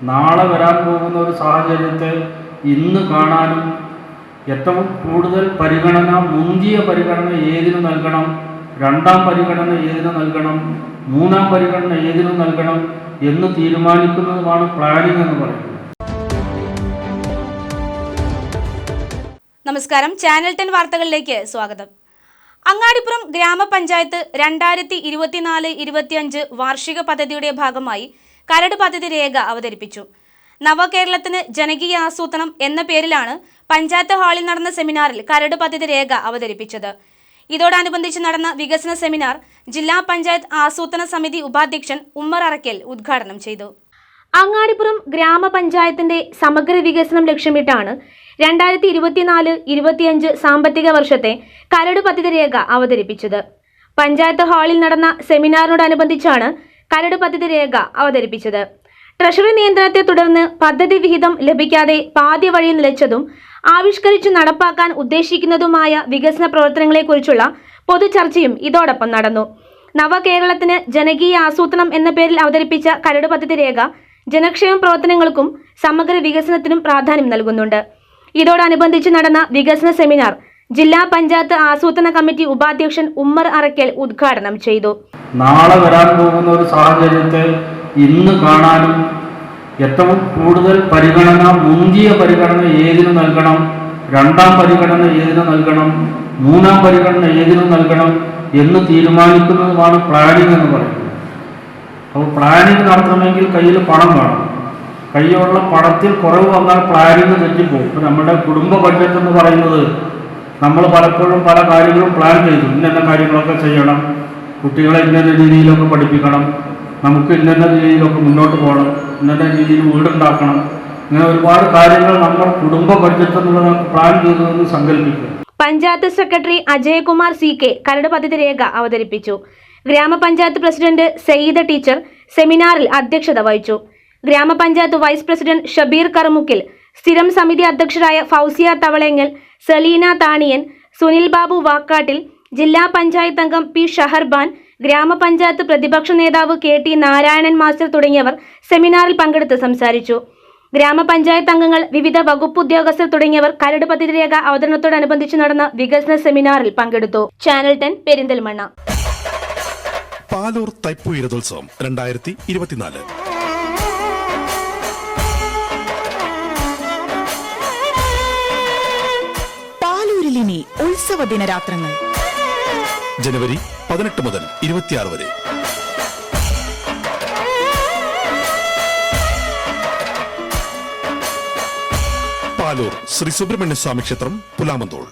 നാളെ വരാൻ പോകുന്ന ഒരു സാഹചര്യത്തെ ഇന്ന് കാണാനും ഏറ്റവും കൂടുതൽ പരിഗണന, മുന്തിയ പരിഗണന ഏതിനു നൽകണം, രണ്ടാം പരിഗണന ഏതിനു നൽകണം, മൂന്നാം പരിഗണന ഏതിനു നൽകണം എന്ന് തീരുമാനിക്കുന്നതുമാണ് പ്ലാനിംഗ് എന്ന് പറയുന്നത്. നമസ്കാരം, ചാനൽ 10 വാർത്തകളിലേക്ക് സ്വാഗതം. അങ്ങാടിപ്പുറം ഗ്രാമപഞ്ചായത്ത് 2024-25 വാർഷിക പദ്ധതിയുടെ ഭാഗമായി കരട് പദ്ധതി രേഖ അവതരിപ്പിച്ചു. നവകേരളത്തിന് ജനകീയ ആസൂത്രണം എന്ന പേരിലാണ് പഞ്ചായത്ത് ഹാളിൽ നടന്ന സെമിനാറിൽ കരട് പദ്ധതി രേഖ അവതരിപ്പിച്ചത്. ഇതോടനുബന്ധിച്ച് നടന്ന വികസന സെമിനാർ ജില്ലാ പഞ്ചായത്ത് ആസൂത്രണ സമിതി ഉപാധ്യക്ഷൻ ഉമ്മർ അറക്കൽ ഉദ്ഘാടനം ചെയ്തു. അങ്ങാടിപ്പുറം ഗ്രാമപഞ്ചായത്തിന്റെ സമഗ്ര വികസനം ലക്ഷ്യമിട്ടാണ് 2024-25 സാമ്പത്തിക വർഷത്തെ കരട് പദ്ധതി രേഖ അവതരിപ്പിച്ചത്. പഞ്ചായത്ത് ഹാളിൽ നടന്ന സെമിനാറിനോടനുബന്ധിച്ചാണ് കരട് പദ്ധതി രേഖ അവതരിപ്പിച്ചത്. ട്രഷറി നിയന്ത്രണത്തെ തുടർന്ന് പദ്ധതി വിഹിതം ലഭിക്കാതെ പാതി വഴിയിൽ നിലച്ചതും ആവിഷ്കരിച്ച് നടപ്പാക്കാൻ ഉദ്ദേശിക്കുന്നതുമായ വികസന പ്രവർത്തനങ്ങളെക്കുറിച്ചുള്ള പൊതുചർച്ചയും ഇതോടൊപ്പം നടന്നു. നവകേരളത്തിന് ജനകീയ ആസൂത്രണം എന്ന പേരിൽ അവതരിപ്പിച്ച കരട് പദ്ധതി രേഖ ജനക്ഷേമ പ്രവർത്തനങ്ങൾക്കും സമഗ്ര വികസനത്തിനും പ്രാധാന്യം നൽകുന്നുണ്ട്. ഇതോടനുബന്ധിച്ച് നടന്ന വികസന സെമിനാർ ജില്ലാ പഞ്ചായത്ത് ആസൂത്രണ കമ്മിറ്റി ഉപാധ്യക്ഷൻ ഉമ്മർ അറക്കൽ ഉദ്ഘാടനം ചെയ്തു. നാളെ വരാൻ പോകുന്ന ഒരു സാഹചര്യത്തെ ഇന്ന് കാണാനും ഏറ്റവും കൂടുതൽ പരിഗണന, മുന്തിയ പരിഗണന ഏതിനു നൽകണം, രണ്ടാം പരിഗണന ഏതിനു നൽകണം, മൂന്നാം പരിഗണന ഏതിനു നൽകണം എന്ന് തീരുമാനിക്കുന്നതുമാണ് പ്ലാനിംഗ് എന്ന് പറയുന്നത്. അപ്പോൾ പ്ലാനിംഗ് നടത്തണമെങ്കിൽ കയ്യിൽ പണം വേണം. കയ്യിലുള്ള പണത്തിൽ കുറവ് വന്നാൽ പ്ലാനിങ് തെറ്റിപ്പോകും. ഇപ്പം നമ്മുടെ കുടുംബ ബഡ്ജറ്റ് എന്ന് പറയുന്നത് നമ്മൾ പലപ്പോഴും പല കാര്യങ്ങളും പ്ലാൻ ചെയ്തു. ഇന്ന കാര്യങ്ങളൊക്കെ ചെയ്യണം, കുട്ടികളെ ഇന്ന രീതിയിലൊക്കെ പഠിപ്പിക്കണം, നമുക്ക് ഇന്ന രീതിയിലൊക്കെ മുന്നോട്ട് പോകണം, ഇന്ന രീതിയിൽ വീടുണ്ടാക്കണം, ഇങ്ങനെ ഒരുപാട് കാര്യങ്ങൾ നമ്മൾ കുടുംബ ബഡ്ജറ്റ് എന്നുള്ളത് പ്ലാൻ ചെയ്തതെന്ന് സങ്കല്പിക്കുക. പഞ്ചായത്ത് സെക്രട്ടറി അജയകുമാർ CK കരട് പദ്ധതി രേഖ അവതരിപ്പിച്ചു. ഗ്രാമപഞ്ചായത്ത് പ്രസിഡന്റ് സയ്യിദ ടീച്ചർ സെമിനാറിൽ അധ്യക്ഷത വഹിച്ചു. ഗ്രാമപഞ്ചായത്ത് വൈസ് പ്രസിഡന്റ് ഷബീർ കറുമുക്കിൽ, സ്ഥിരം സമിതി അധ്യക്ഷരായ ഫൗസിയ തവളങ്ങൽ, സലീന താണിയൻ, സുനിൽ ബാബു വാക്കാട്ടിൽ, ജില്ലാ പഞ്ചായത്ത് അംഗം P ഷഹർബാൻ, ഗ്രാമപഞ്ചായത്ത് പ്രതിപക്ഷ നേതാവ് KT നാരായണൻ മാസ്റ്റർ തുടങ്ങിയവർ സെമിനാറിൽ പങ്കെടുത്ത് സംസാരിച്ചു. ഗ്രാമപഞ്ചായത്ത് അംഗങ്ങൾ, വിവിധ വകുപ്പ് ഉദ്യോഗസ്ഥർ തുടങ്ങിയവർ കരട് പദ്ധതി രേഖ അവതരണത്തോടനുബന്ധിച്ച് നടന്ന വികസന സെമിനാറിൽ പങ്കെടുത്തു. ചാനൽ 10 പെരിന്തൽമണ്ണ. പാലൂർ തൈപ്പൂയ രഥോത്സവം 2024. പാലൂരിലിനി ഉത്സവ ദിനരാത്രങ്ങൾ ജനുവരി 18 മുതൽ 26 വരെ. പാലൂർ ശ്രീ സുബ്രഹ്മണ്യ സ്വാമി ക്ഷേത്രം, പുലാമന്തോൾ.